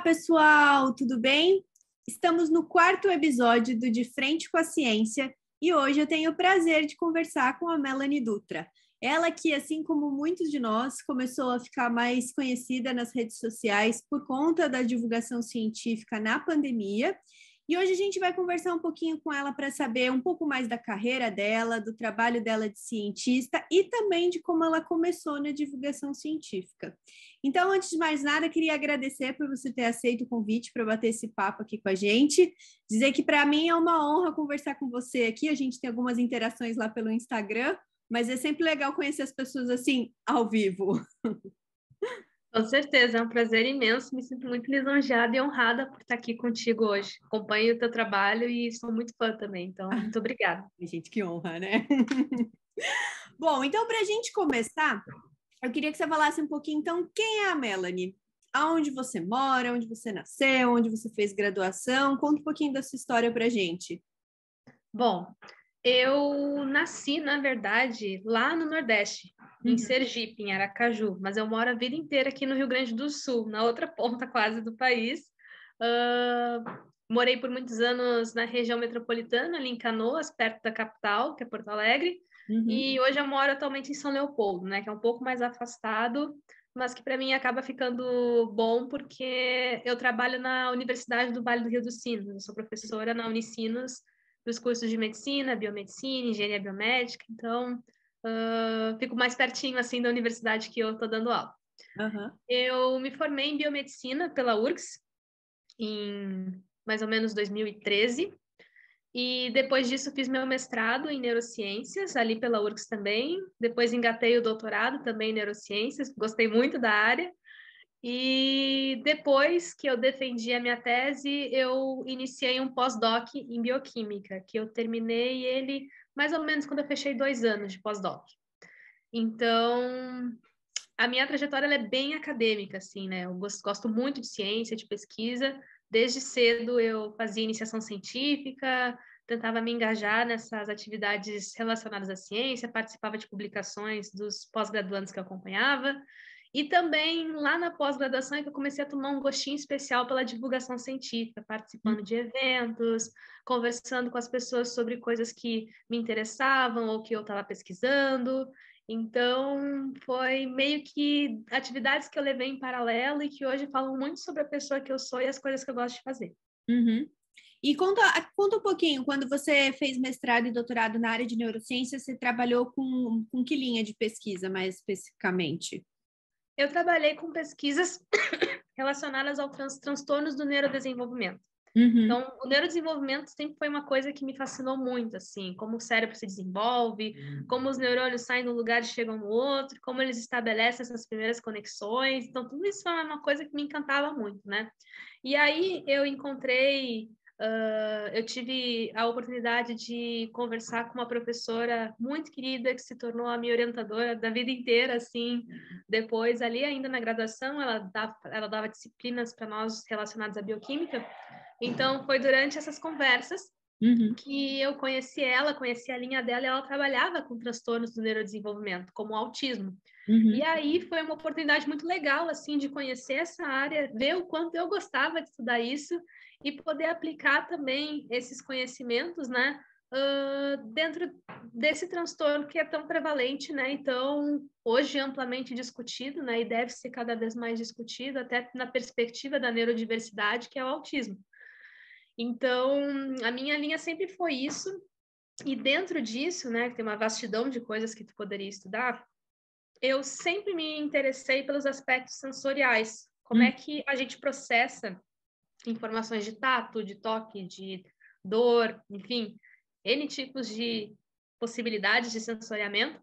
pessoal, tudo bem? Estamos no quarto episódio do De Frente com a Ciência e hoje eu tenho o prazer de conversar com a Melanie Dutra. Ela que, assim como muitos de nós, começou a ficar mais conhecida nas redes sociais por conta da divulgação científica na pandemia. E hoje a gente vai conversar um pouquinho com ela para saber um pouco mais da carreira dela, do trabalho dela de cientista e também de como ela começou na divulgação científica. Então, antes de mais nada, queria agradecer por você ter aceito o convite para bater esse papo aqui com a gente. Dizer que para mim é uma honra conversar com você aqui. A gente tem algumas interações lá pelo Instagram, mas é sempre legal conhecer as pessoas assim, ao vivo. Com certeza, é um prazer imenso, me sinto muito lisonjeada e honrada por estar aqui contigo hoje. Acompanho o teu trabalho e sou muito fã também, então muito obrigada. Gente, que honra, né? Bom, então para a gente começar, eu queria que você falasse um pouquinho, então, quem é a Melanie? Aonde você mora, onde você nasceu, onde você fez graduação? Conta um pouquinho da sua história para a gente. Bom, eu nasci, na verdade, lá no Nordeste, em Sergipe, em Aracaju, mas eu moro a vida inteira aqui no Rio Grande do Sul, na outra ponta quase do país. Morei por muitos anos na região metropolitana, ali em Canoas, perto da capital, que é Porto Alegre, e hoje eu moro atualmente em São Leopoldo, né, que é um pouco mais afastado, mas que para mim acaba ficando bom porque eu trabalho na Universidade do Vale do Rio dos Sinos, eu sou professora na Unicinos, dos cursos de medicina, biomedicina, engenharia biomédica, então fico mais pertinho assim da universidade que eu estou dando aula. Eu me formei em biomedicina pela URGS em mais ou menos 2013 e depois disso fiz meu mestrado em neurociências ali pela URGS também, depois engatei o doutorado também em neurociências, gostei muito da área. E depois que eu defendi a minha tese, eu iniciei um pós-doc em bioquímica, que eu terminei ele mais ou menos quando eu fechei 2 anos de pós-doc. Então, a minha trajetória ela é bem acadêmica, assim, né? Eu gosto muito de ciência, de pesquisa. Desde cedo eu fazia iniciação científica, tentava me engajar nessas atividades relacionadas à ciência, participava de publicações dos pós-graduandos que eu acompanhava. E também lá na pós-graduação é que eu comecei a tomar um gostinho especial pela divulgação científica, participando de eventos, conversando com as pessoas sobre coisas que me interessavam ou que eu estava pesquisando. Então, foi meio que atividades que eu levei em paralelo e que hoje falam muito sobre a pessoa que eu sou e as coisas que eu gosto de fazer. E conta um pouquinho, quando você fez mestrado e doutorado na área de neurociência, você trabalhou com que linha de pesquisa, mais especificamente? Eu trabalhei com pesquisas relacionadas aos transtornos do neurodesenvolvimento. Então, o neurodesenvolvimento sempre foi uma coisa que me fascinou muito, assim, como o cérebro se desenvolve, como os neurônios saem de um lugar e chegam no outro, como eles estabelecem essas primeiras conexões. Então, tudo isso é uma coisa que me encantava muito, né? E aí eu eu tive a oportunidade de conversar com uma professora muito querida que se tornou a minha orientadora da vida inteira, assim. Depois, ali ainda na graduação, ela dava disciplinas para nós relacionadas à bioquímica. Então, foi durante essas conversas que eu conheci ela, conheci a linha dela, e ela trabalhava com transtornos do neurodesenvolvimento, como o autismo. E aí foi uma oportunidade muito legal, assim, de conhecer essa área, ver o quanto eu gostava de estudar isso e poder aplicar também esses conhecimentos, né, dentro desse transtorno que é tão prevalente, né, então hoje amplamente discutido, né, e deve ser cada vez mais discutido, até na perspectiva da neurodiversidade, que é o autismo. Então, a minha linha sempre foi isso, e dentro disso, né, que tem uma vastidão de coisas que tu poderia estudar, eu sempre me interessei pelos aspectos sensoriais, como é que a gente processa informações de tato, de toque, de dor, enfim, N tipos de possibilidades de sensoriamento,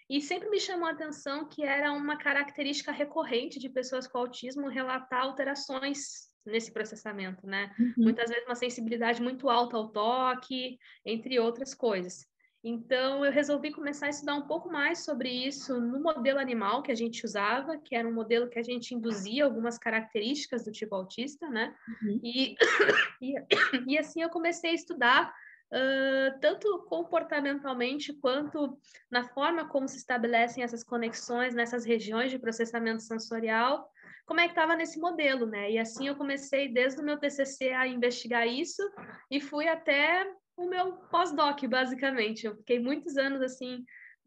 e sempre me chamou a atenção que era uma característica recorrente de pessoas com autismo relatar alterações nesse processamento, né? Muitas vezes uma sensibilidade muito alta ao toque, entre outras coisas. Então, eu resolvi começar a estudar um pouco mais sobre isso no modelo animal que a gente usava, que era um modelo que a gente induzia algumas características do tipo autista, né? E assim eu comecei a estudar tanto comportamentalmente quanto na forma como se estabelecem essas conexões nessas regiões de processamento sensorial, como é que estava nesse modelo, né? E assim eu comecei desde o meu TCC a investigar isso e fui até o meu pós-doc, basicamente. Eu fiquei muitos anos assim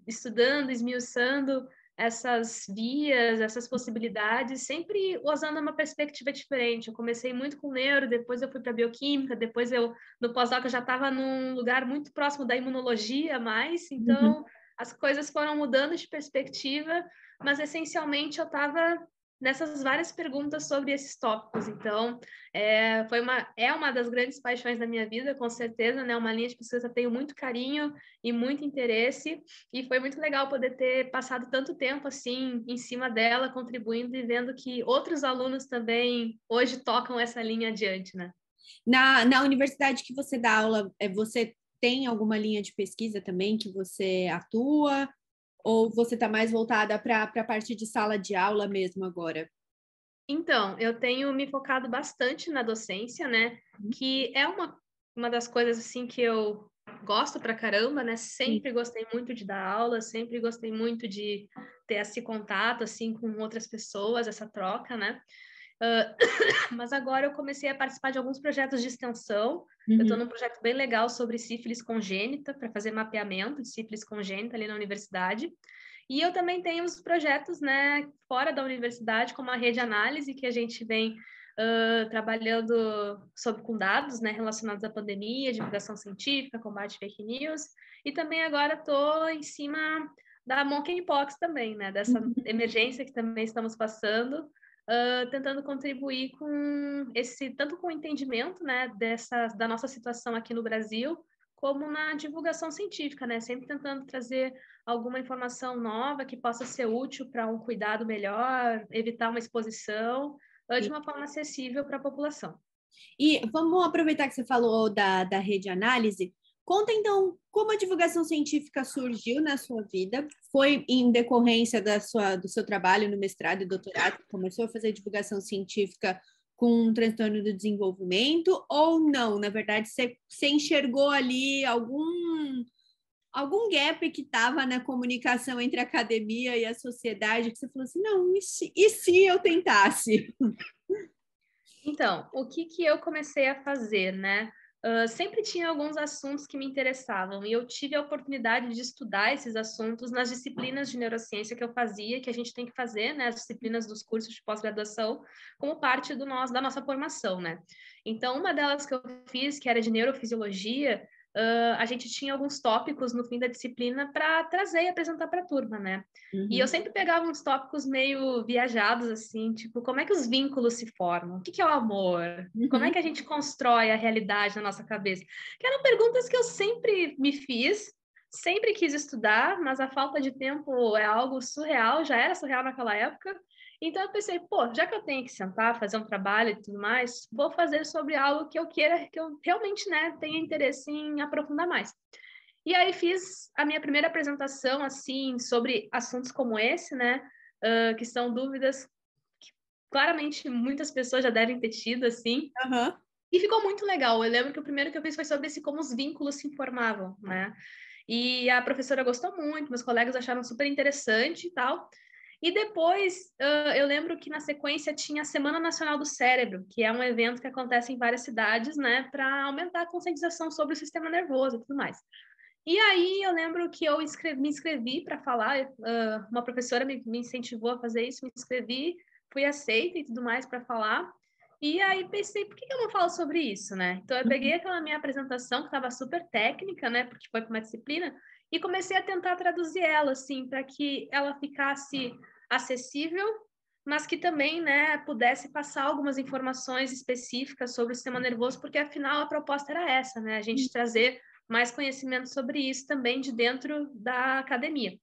estudando, esmiuçando essas vias, essas possibilidades, sempre usando uma perspectiva diferente. Eu comecei muito com neuro, depois eu fui para bioquímica, depois no pós-doc eu já estava num lugar muito próximo da imunologia mais, então as coisas foram mudando de perspectiva, mas essencialmente eu estava nessas várias perguntas sobre esses tópicos. Então, é uma das grandes paixões da minha vida, com certeza, né? Uma linha de pesquisa que eu tenho muito carinho e muito interesse, e foi muito legal poder ter passado tanto tempo assim em cima dela, contribuindo e vendo que outros alunos também hoje tocam essa linha adiante, né? Na universidade que você dá aula, você tem alguma linha de pesquisa também que você atua? Ou você está mais voltada para a parte de sala de aula mesmo agora? Então, eu tenho me focado bastante na docência, né? Que é uma das coisas assim que eu gosto pra caramba, né? Sempre gostei muito de dar aula, sempre gostei muito de ter esse contato assim com outras pessoas, essa troca, né? Mas agora eu comecei a participar de alguns projetos de extensão. Eu estou num projeto bem legal sobre sífilis congênita, para fazer mapeamento de sífilis congênita ali na universidade. E eu também tenho os projetos, né, fora da universidade, como a rede análise, que a gente vem trabalhando com dados, né, relacionados à pandemia, divulgação científica, combate fake news. E também agora estou em cima da monkeypox também, né, dessa emergência que também estamos passando, tentando contribuir com tanto com o entendimento, né, da nossa situação aqui no Brasil, como na divulgação científica, né, sempre tentando trazer alguma informação nova que possa ser útil para um cuidado melhor, evitar uma exposição, de uma forma acessível para a população. E vamos aproveitar que você falou da rede análise. Conta então como a divulgação científica surgiu na sua vida. Foi em decorrência do seu trabalho no mestrado e doutorado que começou a fazer divulgação científica com um transtorno do desenvolvimento ou não? Na verdade, você enxergou ali algum gap que estava na comunicação entre a academia e a sociedade que você falou assim, não, e se eu tentasse? Então, o que eu comecei a fazer, né? Sempre tinha alguns assuntos que me interessavam e eu tive a oportunidade de estudar esses assuntos nas disciplinas de neurociência que eu fazia, que a gente tem que fazer, né? As disciplinas dos cursos de pós-graduação, como parte da nossa formação, né? Então, uma delas que eu fiz, que era de neurofisiologia, a gente tinha alguns tópicos no fim da disciplina para trazer e apresentar para a turma, né? E eu sempre pegava uns tópicos meio viajados, assim, tipo, como é que os vínculos se formam? O que é o amor? Como é que a gente constrói a realidade na nossa cabeça? Que eram perguntas que eu sempre me fiz, sempre quis estudar, mas a falta de tempo é algo surreal, já era surreal naquela época. Então eu pensei, pô, já que eu tenho que sentar, fazer um trabalho e tudo mais, vou fazer sobre algo que eu queira, que eu realmente, né, tenha interesse em aprofundar mais. E aí fiz a minha primeira apresentação, assim, sobre assuntos como esse, né, que são dúvidas que claramente muitas pessoas já devem ter tido, assim, e ficou muito legal. Eu lembro que o primeiro que eu fiz foi sobre como os vínculos se formavam, né, e a professora gostou muito, meus colegas acharam super interessante e tal. E depois, eu lembro que na sequência tinha a Semana Nacional do Cérebro, que é um evento que acontece em várias cidades, né, para aumentar a conscientização sobre o sistema nervoso e tudo mais. E aí eu lembro que eu me inscrevi para falar, uma professora me incentivou a fazer isso, me inscrevi, fui aceita e tudo mais para falar. E aí pensei, por que eu não falo sobre isso, né? Então eu peguei aquela minha apresentação que estava super técnica, né, porque foi com uma disciplina, e comecei a tentar traduzir ela, assim, para que ela ficasse acessível, mas que também, né, pudesse passar algumas informações específicas sobre o sistema nervoso, porque afinal a proposta era essa, né, a gente trazer mais conhecimento sobre isso também de dentro da academia.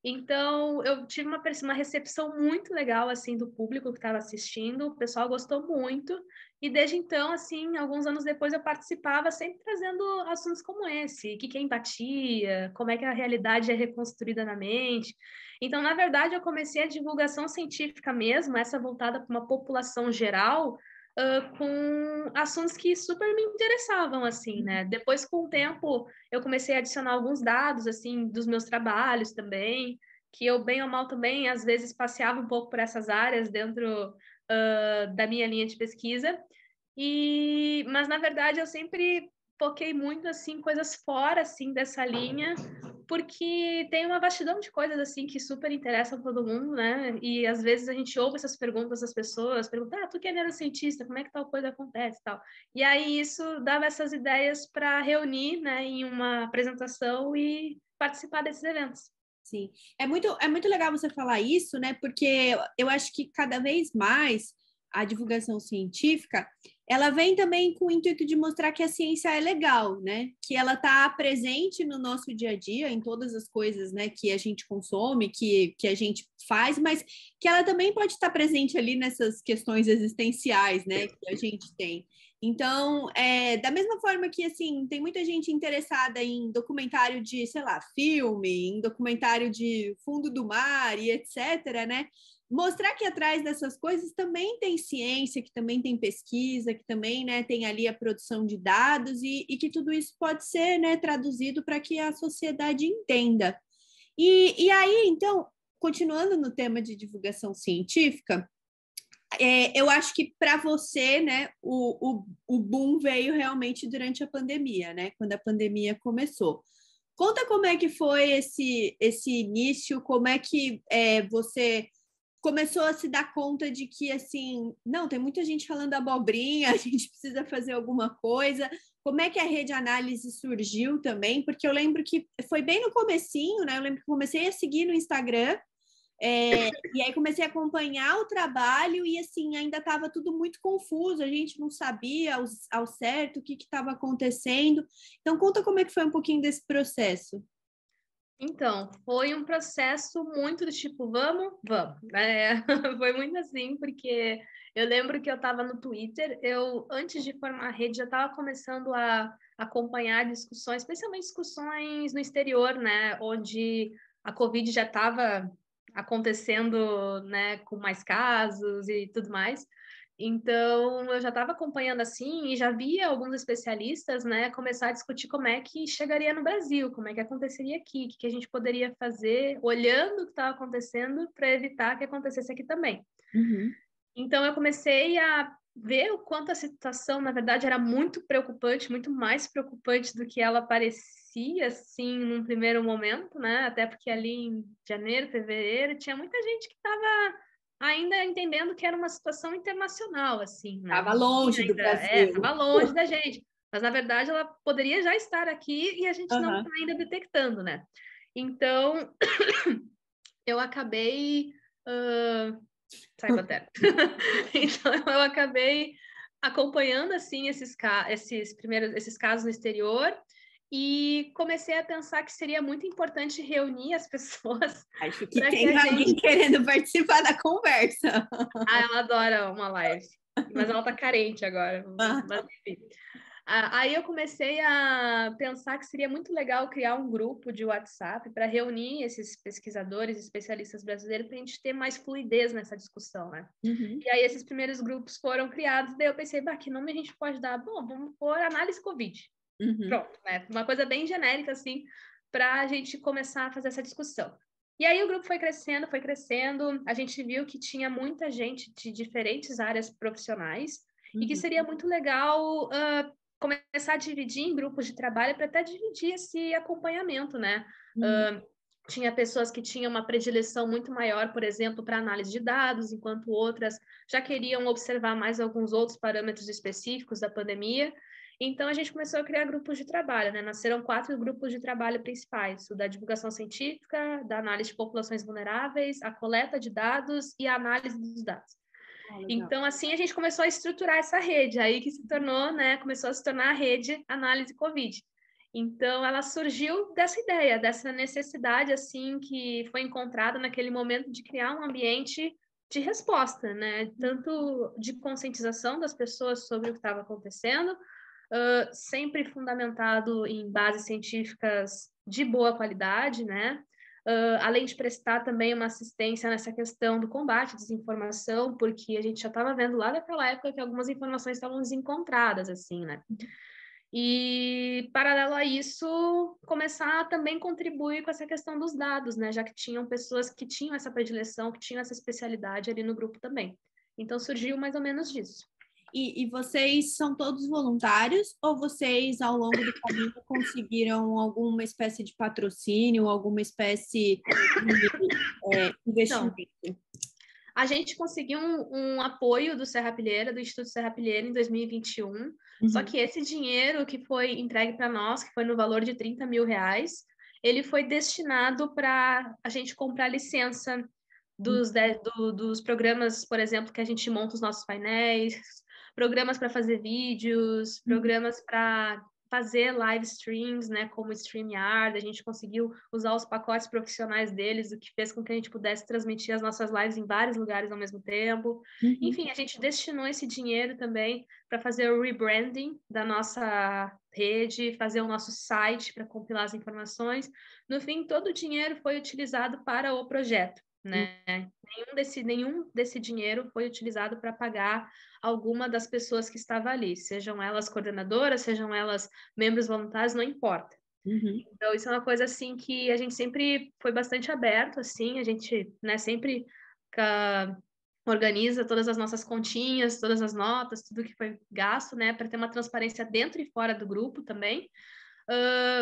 Então, eu tive uma recepção muito legal, assim, do público que estava assistindo, o pessoal gostou muito, e desde então, assim, alguns anos depois eu participava sempre trazendo assuntos como esse, o que é empatia, como é que a realidade é reconstruída na mente. Então, na verdade, eu comecei a divulgação científica mesmo, essa voltada para uma população geral, com assuntos que super me interessavam, assim, né? Depois, com o tempo, eu comecei a adicionar alguns dados, assim, dos meus trabalhos também, que eu, bem ou mal também, às vezes passeava um pouco por essas áreas dentro da minha linha de pesquisa. Mas, na verdade, eu sempre foquei muito, assim, coisas fora, assim, dessa linha, porque tem uma vastidão de coisas, assim, que super interessam todo mundo, né? E, às vezes, a gente ouve essas perguntas das pessoas, pergunta, tu que é neurocientista, como é que tal coisa acontece e tal? E aí, isso dava essas ideias para reunir, né, em uma apresentação e participar desses eventos. Sim, é muito legal você falar isso, né? Porque eu acho que cada vez mais a divulgação científica, ela vem também com o intuito de mostrar que a ciência é legal, né? Que ela está presente no nosso dia a dia, em todas as coisas, né, que a gente consome, que a gente faz, mas que ela também pode estar presente ali nessas questões existenciais, né, que a gente tem. Então, da mesma forma que, assim, tem muita gente interessada em documentário de, sei lá, filme, em documentário de fundo do mar e etc., né? Mostrar que atrás dessas coisas também tem ciência, que também tem pesquisa, que também, né, tem ali a produção de dados e que tudo isso pode ser, né, traduzido para que a sociedade entenda. E aí, então, continuando no tema de divulgação científica, eu acho que para você, né, o boom veio realmente durante a pandemia, né, quando a pandemia começou. Conta como é que foi esse início, como é que você começou a se dar conta de que, assim, não, tem muita gente falando abobrinha, a gente precisa fazer alguma coisa. Como é que a rede análise surgiu também? Porque eu lembro que foi bem no comecinho, né? Eu lembro que comecei a seguir no Instagram, e aí comecei a acompanhar o trabalho e, assim, ainda estava tudo muito confuso, a gente não sabia ao certo o que estava acontecendo. Então, conta como é que foi um pouquinho desse processo. Então, foi um processo muito do tipo, vamos, vamos. Foi muito assim, porque eu lembro que eu estava no Twitter, antes de formar a rede, já estava começando a acompanhar discussões, especialmente discussões no exterior, né, onde a Covid já estava acontecendo, né, com mais casos e tudo mais. Então, eu já estava acompanhando assim e já via alguns especialistas, né, começar a discutir como é que chegaria no Brasil, como é que aconteceria aqui, o que a gente poderia fazer, olhando o que estava acontecendo para evitar que acontecesse aqui também. Uhum. Então, eu comecei a ver o quanto a situação, na verdade, era muito preocupante, muito mais preocupante do que ela parecia, assim, num primeiro momento, né? Até porque ali em janeiro, fevereiro, tinha muita gente que estava ainda entendendo que era uma situação internacional, assim, né? Estava longe do Brasil. Estava longe da gente. Mas, na verdade, ela poderia já estar aqui e a gente não está ainda detectando, né? Então, eu acabei... Saiba até. Então, eu acabei acompanhando, assim, esses casos no exterior e comecei a pensar que seria muito importante reunir as pessoas. Acho que para tem a alguém gente... querendo participar da conversa. ela adora uma live, mas ela tá carente agora. Mas, enfim. Aí eu comecei a pensar que seria muito legal criar um grupo de WhatsApp para reunir esses pesquisadores, especialistas brasileiros, para a gente ter mais fluidez nessa discussão, né? Uhum. E aí esses primeiros grupos foram criados, daí eu pensei, que nome a gente pode dar? Bom, vamos pôr análise Covid. Uhum. Pronto, né? Uma coisa bem genérica, assim, para a gente começar a fazer essa discussão. E aí o grupo foi crescendo, a gente viu que tinha muita gente de diferentes áreas profissionais e que seria muito legal começar a dividir em grupos de trabalho para até dividir esse acompanhamento, né? Tinha pessoas que tinham uma predileção muito maior, por exemplo, para análise de dados, enquanto outras já queriam observar mais alguns outros parâmetros específicos da pandemia. Então, a gente começou a criar grupos de trabalho, né? Nasceram 4 grupos de trabalho principais: o da divulgação científica, da análise de populações vulneráveis, a coleta de dados e a análise dos dados. Então, assim, a gente começou a estruturar essa rede, aí que se tornou, né? Começou a se tornar a rede Análise Covid. Então, ela surgiu dessa ideia, dessa necessidade, assim, que foi encontrada naquele momento de criar um ambiente de resposta, né? Tanto de conscientização das pessoas sobre o que estava acontecendo, sempre fundamentado em bases científicas de boa qualidade, né? Além de prestar também uma assistência nessa questão do combate à desinformação, porque a gente já estava vendo lá naquela época que algumas informações estavam desencontradas, assim, né? E, paralelo a isso, começar a também contribuir com essa questão dos dados, né? Já que tinham pessoas que tinham essa predileção, que tinham essa especialidade ali no grupo também. Então, surgiu mais ou menos disso. E vocês são todos voluntários ou vocês, ao longo do caminho, conseguiram alguma espécie de patrocínio, alguma espécie de investimento? Então, a gente conseguiu um apoio do Serrapilheira, do Instituto Serrapilheira, em 2021. Só que esse dinheiro que foi entregue para nós, que foi no valor de 30 mil reais, ele foi destinado para a gente comprar licença dos programas, por exemplo, que a gente monta os nossos painéis, programas para fazer vídeos, programas para fazer live streams, né, como o StreamYard. A gente conseguiu usar os pacotes profissionais deles, o que fez com que a gente pudesse transmitir as nossas lives em vários lugares ao mesmo tempo. Enfim, a gente destinou esse dinheiro também para fazer o rebranding da nossa rede, fazer o nosso site para compilar as informações. No fim, todo o dinheiro foi utilizado para o projeto, né? Nenhum desse dinheiro foi utilizado para pagar alguma das pessoas que estavam ali, sejam elas coordenadoras, sejam elas membros voluntários, não importa. Então, isso é uma coisa, assim, que a gente sempre foi bastante aberto, assim, a gente, né, sempre organiza todas as nossas continhas, todas as notas, tudo que foi gasto, né, para ter uma transparência dentro e fora do grupo também.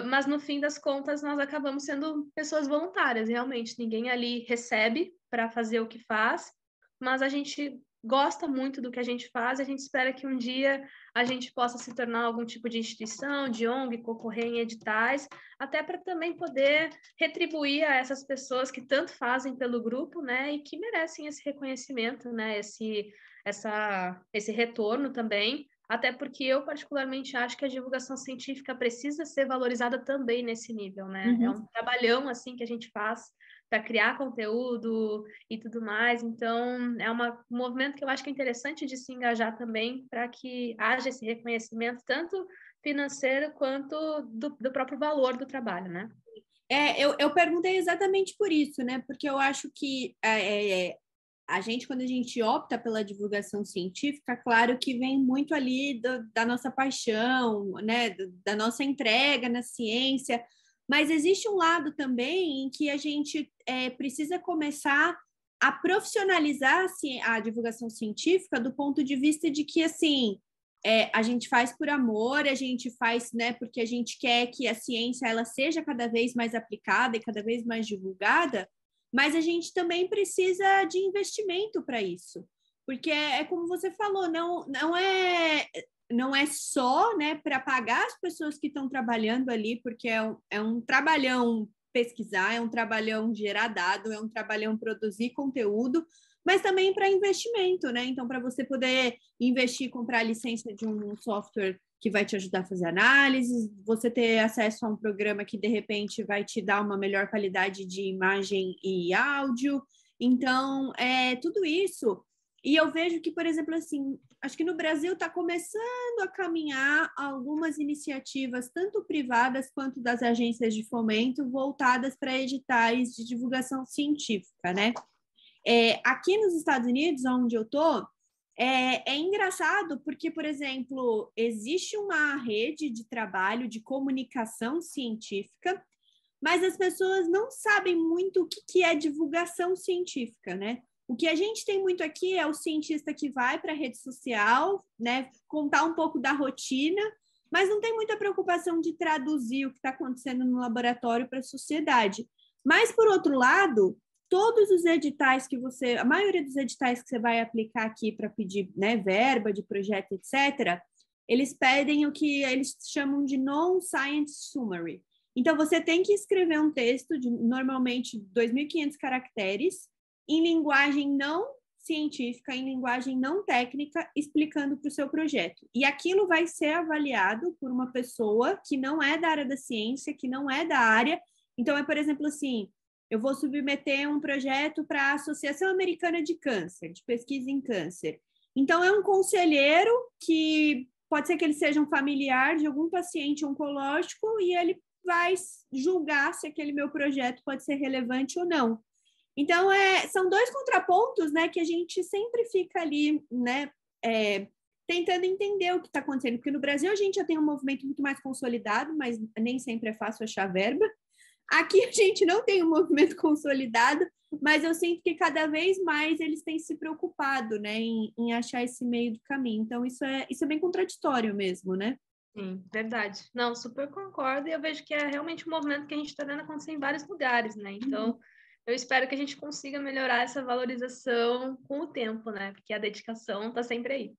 Mas no fim das contas nós acabamos sendo pessoas voluntárias, realmente ninguém ali recebe para fazer o que faz, mas a gente gosta muito do que a gente faz, a gente espera que um dia a gente possa se tornar algum tipo de instituição, de ONG, concorrer em editais, até para também poder retribuir a essas pessoas que tanto fazem pelo grupo, né, e que merecem esse reconhecimento, né, esse retorno também. Até porque eu, particularmente, acho que a divulgação científica precisa ser valorizada também nesse nível, né? É um trabalhão, assim, que a gente faz para criar conteúdo e tudo mais. Então, é um movimento que eu acho que é interessante de se engajar também para que haja esse reconhecimento, tanto financeiro quanto do próprio valor do trabalho, né? Eu perguntei exatamente por isso, né? Porque eu acho que a gente, quando a gente opta pela divulgação científica, claro que vem muito ali da nossa paixão, né, da nossa entrega na ciência, mas existe um lado também em que a gente precisa começar a profissionalizar a divulgação científica do ponto de vista de que, assim, a gente faz por amor, a gente faz, né, porque a gente quer que a ciência ela seja cada vez mais aplicada e cada vez mais divulgada, mas a gente também precisa de investimento para isso, porque como você falou, não é só, né, para pagar as pessoas que estão trabalhando ali, porque é um trabalhão pesquisar, é um trabalhão gerar dado, é um trabalhão produzir conteúdo, mas também para investimento, né? Então, para você poder investir, comprar a licença de um software que vai te ajudar a fazer análises, você ter acesso a um programa que, de repente, vai te dar uma melhor qualidade de imagem e áudio. Então, tudo isso. E eu vejo que, por exemplo, assim, acho que no Brasil está começando a caminhar algumas iniciativas, tanto privadas quanto das agências de fomento, voltadas para editais de divulgação científica, né? Aqui nos Estados Unidos, onde eu estou, é engraçado porque, por exemplo, existe uma rede de trabalho de comunicação científica, mas as pessoas não sabem muito o que é divulgação científica, né? O que a gente tem muito aqui é o cientista que vai para a rede social, né, contar um pouco da rotina, mas não tem muita preocupação de traduzir o que está acontecendo no laboratório para a sociedade. Mas, por outro lado, todos os editais a maioria dos editais que você vai aplicar aqui para pedir, né, verba de projeto, etc., eles pedem o que eles chamam de non-science summary. Então, você tem que escrever um texto de, normalmente, 2.500 caracteres, em linguagem não científica, em linguagem não técnica, explicando para o seu projeto. E aquilo vai ser avaliado por uma pessoa que não é da área da ciência, que não é da área. Então, por exemplo, assim, eu vou submeter um projeto para a Associação Americana de Câncer, de pesquisa em câncer. Então, é um conselheiro que pode ser que ele seja um familiar de algum paciente oncológico e ele vai julgar se aquele meu projeto pode ser relevante ou não. Então, são dois contrapontos, né, que a gente sempre fica ali, né, tentando entender o que está acontecendo, porque no Brasil a gente já tem um movimento muito mais consolidado, mas nem sempre é fácil achar verba. Aqui a gente não tem um movimento consolidado, mas eu sinto que cada vez mais eles têm se preocupado, né, em achar esse meio do caminho. Então, isso é bem contraditório mesmo, né? Sim, verdade. Não, super concordo, e eu vejo que é realmente um movimento que a gente está vendo acontecer em vários lugares, né? Então, eu espero que a gente consiga melhorar essa valorização com o tempo, né? Porque a dedicação está sempre aí.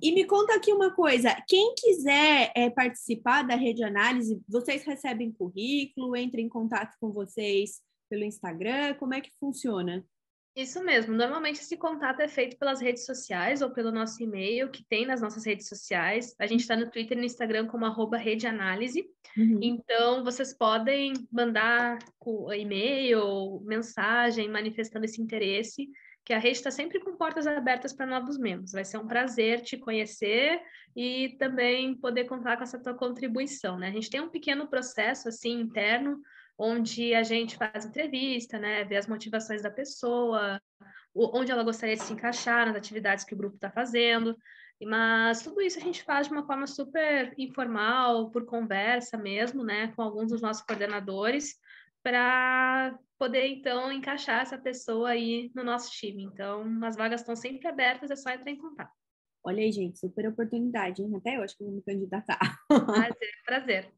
E me conta aqui uma coisa, quem quiser participar da Rede Análise, vocês recebem currículo, entra em contato com vocês pelo Instagram, como é que funciona? Isso mesmo. Normalmente esse contato é feito pelas redes sociais ou pelo nosso e-mail, que tem nas nossas redes sociais. A gente está no Twitter e no Instagram como @redeanálise. Uhum. Então, vocês podem mandar e-mail, mensagem, manifestando esse interesse, que a rede está sempre com portas abertas para novos membros. Vai ser um prazer te conhecer e também poder contar com essa tua contribuição, né? A gente tem um pequeno processo, assim, interno, onde a gente faz entrevista, né, vê as motivações da pessoa, onde ela gostaria de se encaixar nas atividades que o grupo está fazendo, mas tudo isso a gente faz de uma forma super informal, por conversa mesmo, né, com alguns dos nossos coordenadores, para poder, então, encaixar essa pessoa aí no nosso time. Então, as vagas estão sempre abertas, é só entrar em contato. Olha aí, gente, super oportunidade, hein? Até eu acho que eu vou me candidatar. Prazer, prazer.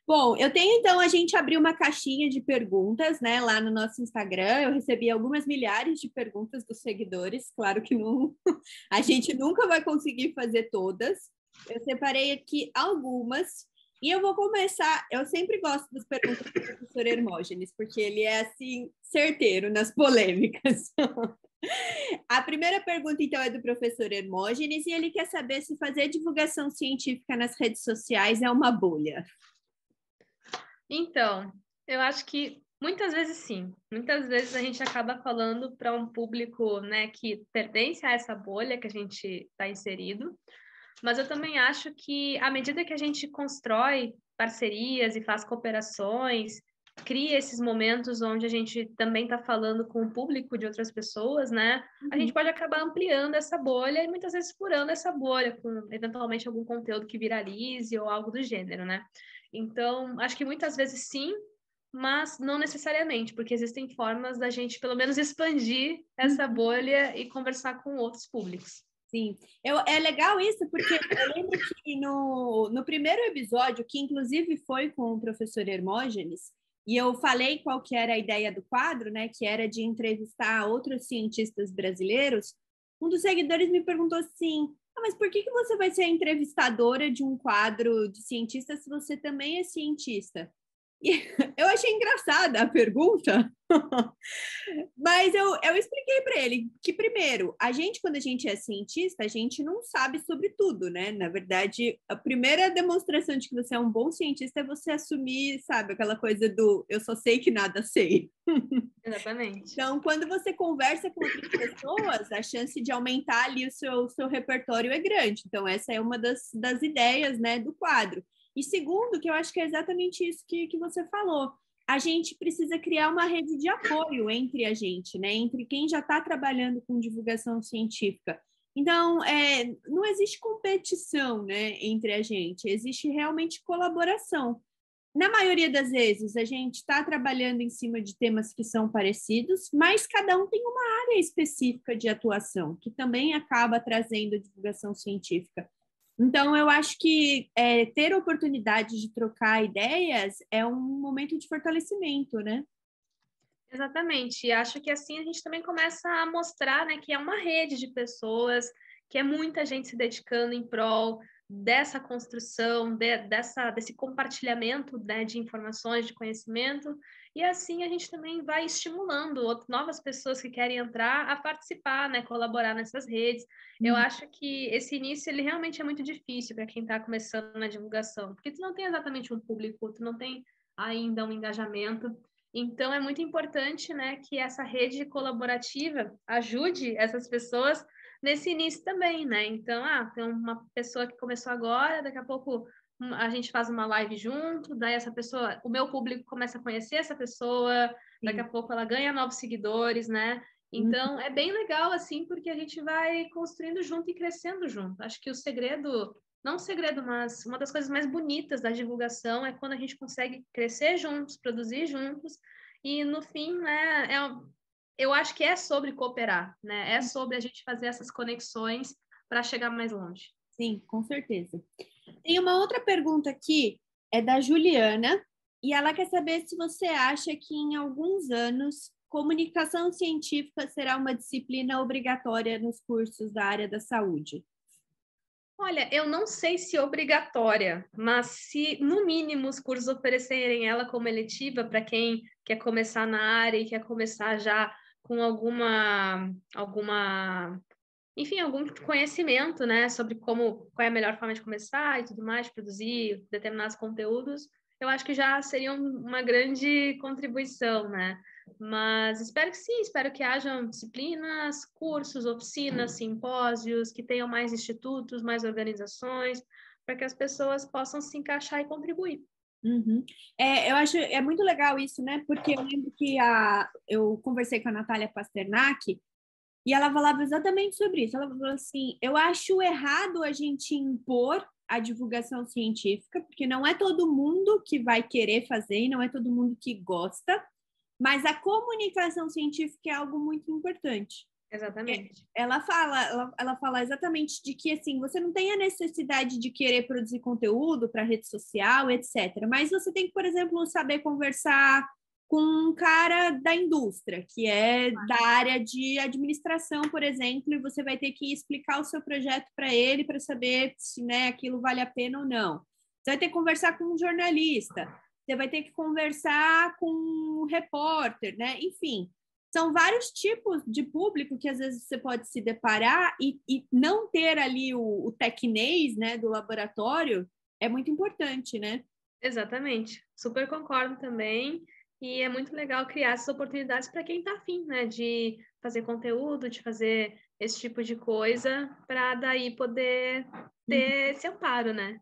Bom, eu tenho então, a gente abriu uma caixinha de perguntas, né, lá no nosso Instagram. Eu recebi algumas milhares de perguntas dos seguidores. Claro que não, a gente nunca vai conseguir fazer todas. Eu separei aqui algumas e eu vou começar. Eu sempre gosto das perguntas do professor Hermógenes, porque ele é assim certeiro nas polêmicas. A primeira pergunta, então, é do professor Hermógenes e ele quer saber se fazer divulgação científica nas redes sociais é uma bolha. Então, eu acho que muitas vezes sim. Muitas vezes a gente acaba falando para um público, né, que pertence a essa bolha que a gente está inserido. Mas eu também acho que à medida que a gente constrói parcerias e faz cooperações, cria esses momentos onde a gente também está falando com o público de outras pessoas, né? A gente pode acabar ampliando essa bolha e muitas vezes furando essa bolha com eventualmente algum conteúdo que viralize ou algo do gênero, né? Então, acho que muitas vezes sim, mas não necessariamente, porque existem formas da gente pelo menos expandir essa bolha e conversar com outros públicos. Sim, é legal isso, porque eu lembro que no primeiro episódio, que inclusive foi com o professor Hermógenes, e eu falei qual que era a ideia do quadro, né, que era de entrevistar outros cientistas brasileiros, um dos seguidores me perguntou assim, mas por que você vai ser entrevistadora de um quadro de cientista se você também é cientista? E eu achei engraçada a pergunta, mas eu expliquei para ele que, primeiro, quando a gente é cientista, a gente não sabe sobre tudo, né? Na verdade, a primeira demonstração de que você é um bom cientista é você assumir, sabe, aquela coisa do eu só sei que nada sei. Exatamente. Então, quando você conversa com outras pessoas, a chance de aumentar ali o seu repertório é grande. Então, essa é uma das ideias, né, do quadro. E segundo, que eu acho que é exatamente isso que você falou, a gente precisa criar uma rede de apoio entre a gente, né? Entre quem já está trabalhando com divulgação científica. Então, não existe competição, né, entre a gente, existe realmente colaboração. Na maioria das vezes, a gente está trabalhando em cima de temas que são parecidos, mas cada um tem uma área específica de atuação, que também acaba trazendo divulgação científica. Então, eu acho que ter a oportunidade de trocar ideias é um momento de fortalecimento, né? Exatamente. E acho que assim a gente também começa a mostrar, né, que é uma rede de pessoas, que é muita gente se dedicando em prol dessa construção, desse compartilhamento, né, de informações, de conhecimento, e assim a gente também vai estimulando novas pessoas que querem entrar a participar, né, colaborar nessas redes. Eu acho que esse início ele realmente é muito difícil para quem está começando na divulgação, porque tu não tem exatamente um público, tu não tem ainda um engajamento. Então, é muito importante, né, que essa rede colaborativa ajude essas pessoas nesse início também, né? Então, tem uma pessoa que começou agora, daqui a pouco a gente faz uma live junto, daí essa pessoa, o meu público começa a conhecer essa pessoa, daqui a pouco ela ganha novos seguidores, né? Então, é bem legal, assim, porque a gente vai construindo junto e crescendo junto. Acho que o segredo não um segredo, mas uma das coisas mais bonitas da divulgação é quando a gente consegue crescer juntos, produzir juntos, e no fim, né, eu acho que é sobre cooperar, né? É sobre a gente fazer essas conexões para chegar mais longe. Sim, com certeza. Tem uma outra pergunta aqui, é da Juliana, e ela quer saber se você acha que em alguns anos comunicação científica será uma disciplina obrigatória nos cursos da área da saúde. Olha, eu não sei se obrigatória, mas se no mínimo os cursos oferecerem ela como eletiva para quem quer começar na área e quer começar já com enfim, algum conhecimento, né, sobre qual é a melhor forma de começar e tudo mais, de produzir determinados conteúdos, eu acho que já seria uma grande contribuição, né? Mas espero que sim, espero que hajam disciplinas, cursos, oficinas, simpósios, que tenham mais institutos, mais organizações, para que as pessoas possam se encaixar e contribuir. Uhum. Eu acho muito legal isso, né? Porque eu lembro que eu conversei com a Natália Pasternak e ela falava exatamente sobre isso. Ela falou assim: eu acho errado a gente impor a divulgação científica, porque não é todo mundo que vai querer fazer e não é todo mundo que gosta, mas a comunicação científica é algo muito importante. Exatamente. Ela fala exatamente de que assim, você não tem a necessidade de querer produzir conteúdo para rede social, etc. Mas você tem que, por exemplo, saber conversar com um cara da indústria, que é da área de administração, por exemplo, e você vai ter que explicar o seu projeto para ele para saber se, né, aquilo vale a pena ou não. Você vai ter que conversar com um jornalista, você vai ter que conversar com um repórter, né? Enfim, são vários tipos de público que às vezes você pode se deparar e não ter ali o tecnês, né, do laboratório é muito importante, né? Exatamente. Super concordo também. E é muito legal criar essas oportunidades para quem está afim, né? De fazer conteúdo, de fazer esse tipo de coisa, para daí poder ter esse amparo, né?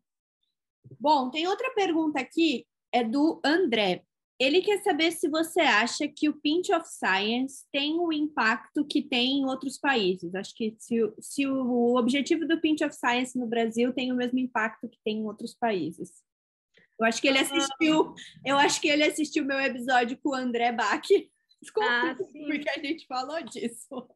Bom, tem outra pergunta aqui, é do André. Ele quer saber se você acha que o Pinch of Science tem o impacto que tem em outros países. Acho que se o objetivo do Pinch of Science no Brasil tem o mesmo impacto que tem em outros países. Eu acho que ele assistiu meu episódio com o André Bach, porque a gente falou disso.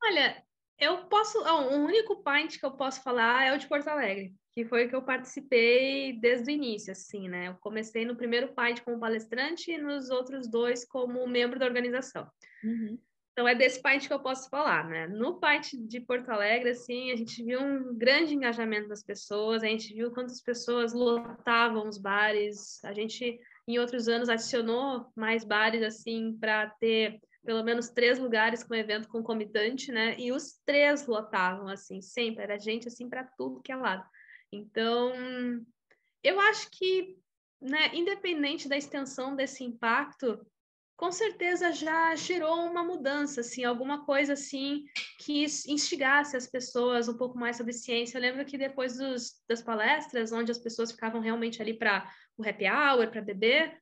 Olha, o único Pint que eu posso falar é o de Porto Alegre, que foi o que eu participei desde o início, assim, né? Eu comecei no primeiro Pint como palestrante e nos outros dois como membro da organização. Uhum. Então, é desse Pint que eu posso falar, né? No Pint de Porto Alegre, assim, a gente viu um grande engajamento das pessoas, a gente viu quantas pessoas lotavam os bares, a gente, em outros anos, adicionou mais bares, assim, para ter pelo menos 3 lugares com evento concomitante, né? E os 3 lotavam, assim, sempre, era gente, assim, para tudo que é lado. Então, eu acho que, né, independente da extensão desse impacto, com certeza já gerou uma mudança, assim, alguma coisa assim que instigasse as pessoas um pouco mais sobre ciência. Eu lembro que depois das palestras, onde as pessoas ficavam realmente ali para o happy hour, para beber,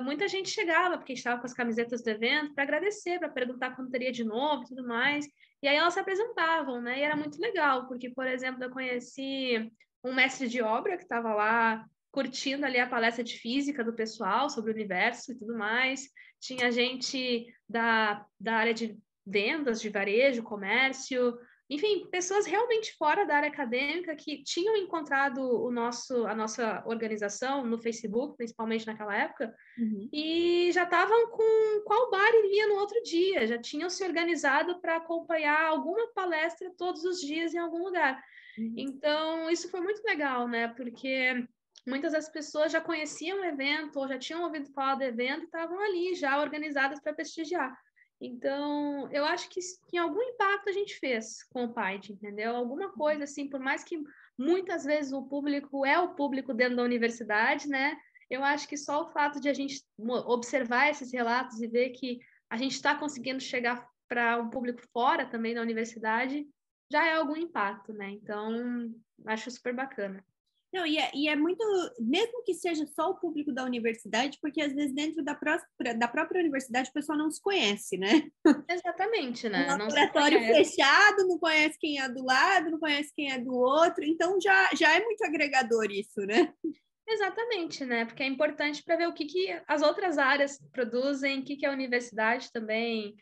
muita gente chegava, porque estava com as camisetas do evento, para agradecer, para perguntar quando teria de novo e tudo mais. E aí elas se apresentavam, né? E era muito legal, porque, por exemplo, eu conheci um mestre de obra que estava lá curtindo ali a palestra de física do pessoal sobre o universo e tudo mais. Tinha gente da área de vendas, de varejo, comércio, enfim, pessoas realmente fora da área acadêmica que tinham encontrado a nossa organização no Facebook, principalmente naquela época, e já estavam com qual bar iria no outro dia, já tinham se organizado para acompanhar alguma palestra todos os dias em algum lugar. Então, isso foi muito legal, né? Porque muitas das pessoas já conheciam o evento ou já tinham ouvido falar do evento e estavam ali já organizadas para prestigiar. Então, eu acho que algum impacto a gente fez com o PAID, entendeu? Alguma coisa assim, por mais que muitas vezes o público é o público dentro da universidade, né? Eu acho que só o fato de a gente observar esses relatos e ver que a gente está conseguindo chegar para um público fora também da universidade já é algum impacto, né? Então, acho super bacana. Não, e é muito, mesmo que seja só o público da universidade, porque às vezes dentro da própria universidade o pessoal não se conhece, né? Exatamente, Um né? Não se laboratório conhece. fechado, não conhece quem é do lado, não conhece quem é do outro, então já é muito agregador isso, né? Exatamente, né? Porque é importante para ver o que as outras áreas produzem, o que a universidade também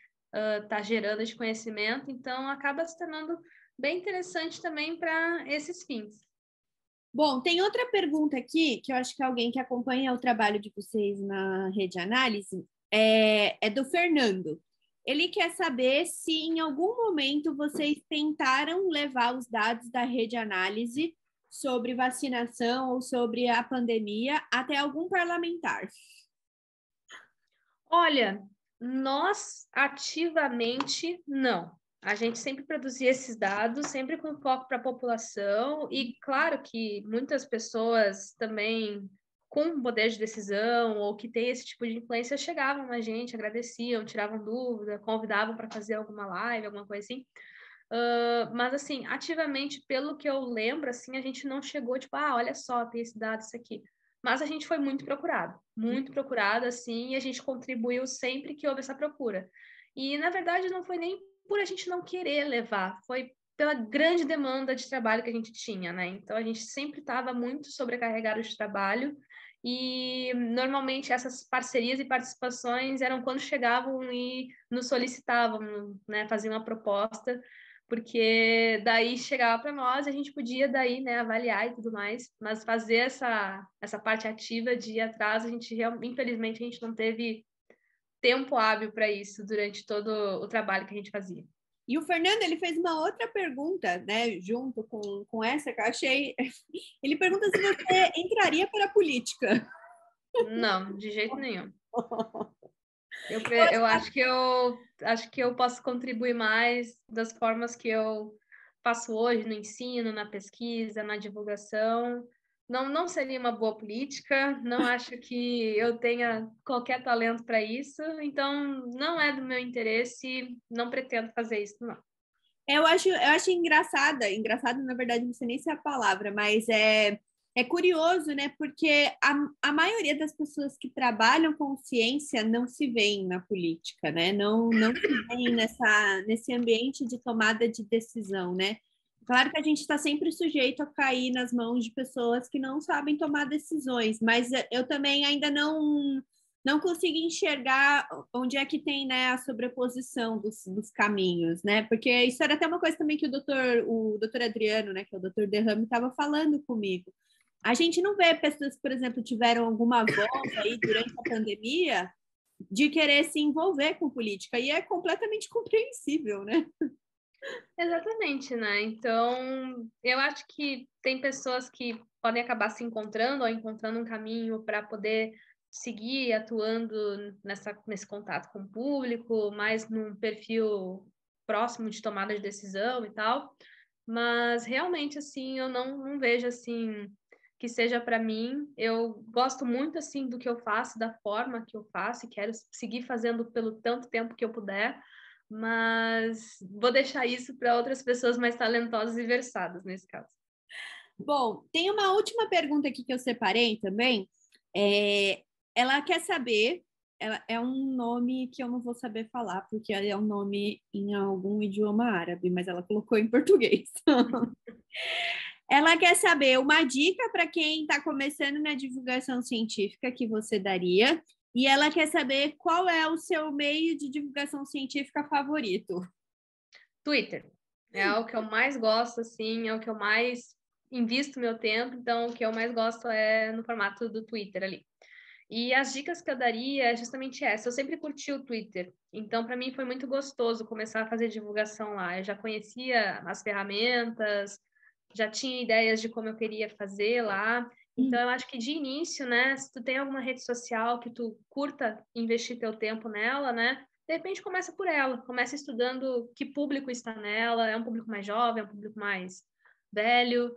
está gerando de conhecimento, então acaba se tornando bem interessante também para esses fins. Bom, tem outra pergunta aqui, que eu acho que alguém que acompanha o trabalho de vocês na Rede Análise, é do Fernando. Ele quer saber se em algum momento vocês tentaram levar os dados da Rede Análise sobre vacinação ou sobre a pandemia até algum parlamentar. Olha, nós ativamente não. A gente sempre produzia esses dados, sempre com foco para a população, e claro que muitas pessoas também com poder de decisão ou que têm esse tipo de influência chegavam na gente, agradeciam, tiravam dúvida, convidavam para fazer alguma live, alguma coisa assim. Mas assim, ativamente, pelo que eu lembro, assim, a gente não chegou, tipo, olha só, tem esse dado, isso aqui. Mas a gente foi muito procurado, assim, e a gente contribuiu sempre que houve essa procura. E, na verdade, não foi nem por a gente não querer levar, foi pela grande demanda de trabalho que a gente tinha, né? Então, a gente sempre estava muito sobrecarregado de trabalho, e normalmente essas parcerias e participações eram quando chegavam e nos solicitavam, né, faziam uma proposta, porque daí chegava para nós e a gente podia daí, né, avaliar e tudo mais, mas fazer essa parte ativa de ir atrás, infelizmente a gente não teve tempo hábil para isso durante todo o trabalho que a gente fazia. E o Fernando, ele fez uma outra pergunta, né, junto com essa que eu achei. Ele pergunta se você entraria para a política. Não, de jeito nenhum. Eu acho que eu posso contribuir mais das formas que eu faço hoje no ensino, na pesquisa, na divulgação. Não seria uma boa política, não acho que eu tenha qualquer talento para isso, então não é do meu interesse, não pretendo fazer isso, não. Eu acho engraçado, na verdade, não sei nem se é a palavra, mas é curioso, né? Porque a maioria das pessoas que trabalham com ciência não se veem na política, né? Não se veem nesse ambiente de tomada de decisão, né? Claro que a gente está sempre sujeito a cair nas mãos de pessoas que não sabem tomar decisões, mas eu também ainda não consigo enxergar onde é que tem, né, a sobreposição dos caminhos, né? Porque isso era até uma coisa também que o doutor Adriano, né, que é o doutor Derrame, estava falando comigo. A gente não vê pessoas que, por exemplo, tiveram alguma volta aí durante a pandemia de querer se envolver com política, e é completamente compreensível, né? Exatamente, né? Então, eu acho que tem pessoas que podem acabar se encontrando ou encontrando um caminho para poder seguir atuando nesse contato com o público, mais num perfil próximo de tomada de decisão e tal. Mas realmente, assim, eu não vejo assim que seja para mim. Eu gosto muito assim do que eu faço, da forma que eu faço, e quero seguir fazendo pelo tanto tempo que eu puder, mas vou deixar isso para outras pessoas mais talentosas e versadas nesse caso. Bom, tem uma última pergunta aqui que eu separei também. Ela quer saber, ela é um nome que eu não vou saber falar, porque é um nome em algum idioma árabe, mas ela colocou em português. Ela quer saber uma dica para quem está começando na divulgação científica que você daria, e ela quer saber qual é o seu meio de divulgação científica favorito. Twitter é o que eu mais gosto, assim, é o que eu mais invisto meu tempo, então o que eu mais gosto é no formato do Twitter ali. E as dicas que eu daria é justamente essa. Eu sempre curti o Twitter, então para mim foi muito gostoso começar a fazer divulgação lá. Eu já conhecia as ferramentas, já tinha ideias de como eu queria fazer lá. Então eu acho que de início, né, se tu tem alguma rede social que tu curta investir teu tempo nela, né, de repente começa por ela, começa estudando que público está nela, é um público mais jovem, é um público mais velho,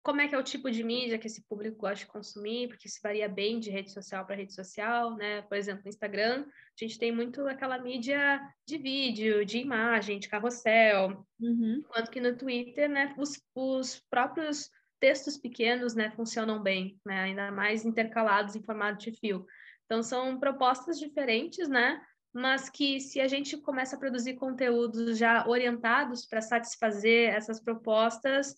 como é que é o tipo de mídia que esse público gosta de consumir, porque isso varia bem de rede social para rede social, né? Por exemplo, no Instagram, a gente tem muito aquela mídia de vídeo, de imagem, de carrossel, Uhum. enquanto que no Twitter, né, os próprios textos pequenos, né, funcionam bem, né, ainda mais intercalados em formato de fio. Então, são propostas diferentes, né, mas que se a gente começa a produzir conteúdos já orientados para satisfazer essas propostas,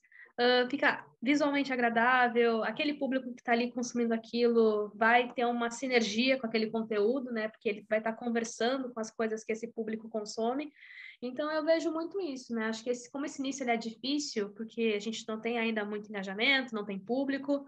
fica visualmente agradável, aquele público que está ali consumindo aquilo vai ter uma sinergia com aquele conteúdo, né? Porque ele vai estar conversando com as coisas que esse público consome. Então, eu vejo muito isso, né? Acho que como esse início ele é difícil, porque a gente não tem ainda muito engajamento, não tem público,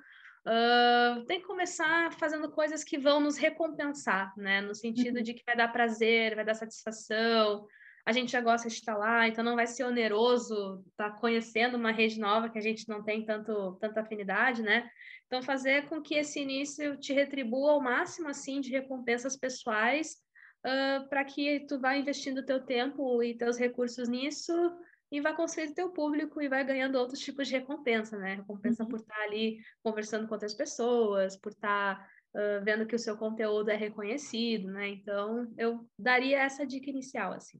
tem que começar fazendo coisas que vão nos recompensar, né? No sentido de que vai dar prazer, vai dar satisfação, a gente já gosta de estar lá, então não vai ser oneroso estar conhecendo uma rede nova que a gente não tem tanta afinidade, né? Então, fazer com que esse início te retribua ao máximo, assim, de recompensas pessoais, para que tu vá investindo o teu tempo e teus recursos nisso e vá construindo teu público e vai ganhando outros tipos de recompensa, né? Recompensa por estar ali conversando com outras pessoas, por estar vendo que o seu conteúdo é reconhecido, né? Então, eu daria essa dica inicial, assim.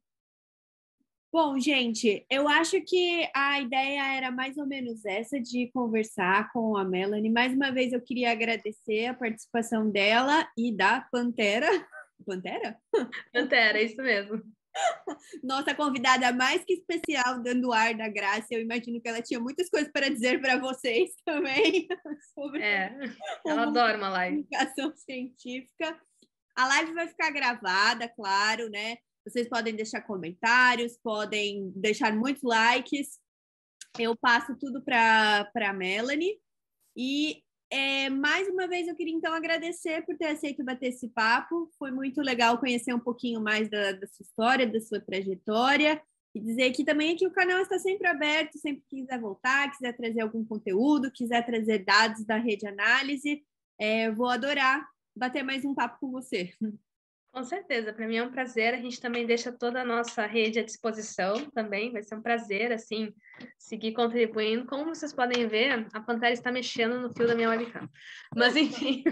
Bom, gente, eu acho que a ideia era mais ou menos essa, de conversar com a Melanie. Mais uma vez, eu queria agradecer a participação dela e da Pantera. Pantera? Pantera, isso mesmo. Nossa convidada mais que especial, dando ar da graça. Eu imagino que ela tinha muitas coisas para dizer para vocês também sobre ela adora uma live. Comunicação científica. A live vai ficar gravada, claro, né? Vocês podem deixar comentários, podem deixar muitos likes. Eu passo tudo para a Melanie. E mais uma vez eu queria então agradecer por ter aceito bater esse papo. Foi muito legal conhecer um pouquinho mais da sua história, da sua trajetória. E dizer que também aqui o canal está sempre aberto, sempre que quiser voltar, quiser trazer algum conteúdo, quiser trazer dados da Rede Análise, vou adorar bater mais um papo com você. Com certeza, para mim é um prazer. A gente também deixa toda a nossa rede à disposição também. Vai ser um prazer, assim, seguir contribuindo. Como vocês podem ver, a Pantera está mexendo no fio da minha webcam. Mas, enfim,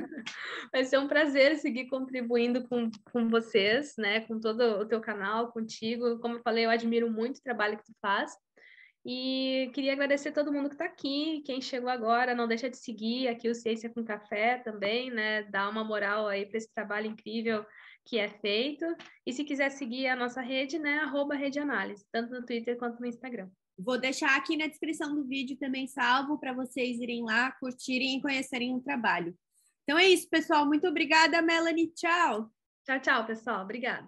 vai ser um prazer seguir contribuindo com vocês, né? Com todo o teu canal, contigo. Como eu falei, eu admiro muito o trabalho que tu faz. E queria agradecer todo mundo que está aqui, quem chegou agora, não deixa de seguir aqui o Ciência com Café também, né? Dá uma moral aí para esse trabalho incrível que é feito. E se quiser seguir a nossa rede, né? @redeanálise, tanto no Twitter quanto no Instagram. Vou deixar aqui na descrição do vídeo também salvo para vocês irem lá, curtirem e conhecerem o trabalho. Então é isso, pessoal. Muito obrigada, Melanie. Tchau. Tchau, tchau, pessoal. Obrigada.